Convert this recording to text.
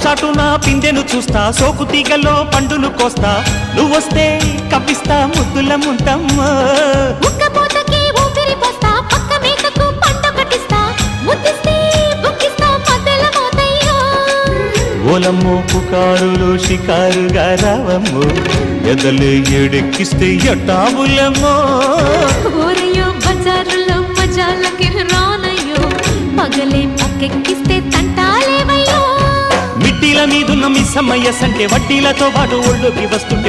చాటున పిందెను చూస్తా, సోకు తీగలో పండును కోస్తా, నువ్వొస్తే కప్పిస్తా ముద్దుల ముంతమ్మో. ఉక్కపోతకి ఊపిరి పోస్తా, పక్క మేకకు పంట కట్టిస్తా, ముద్దిస్తే బుక్కిస్తా మధ్యల మోతయ్యో. ఓలమ్మో పుకారులు షికారుగా రావమ్మో, ఎదలు ఎడెక్కిస్తే ఎట్టాబులమ్మో. ఊరయ్యో బజారులో మజాలకి రానయ్యో, పగలే పక్కెక్కిస్తే తంటాలేవయ్యో. మిట్టిల మీదున్న మిస్సమ్మయ్య సంటే వడ్డీలతో పాటు ఒళ్ళోకి వస్తుంటే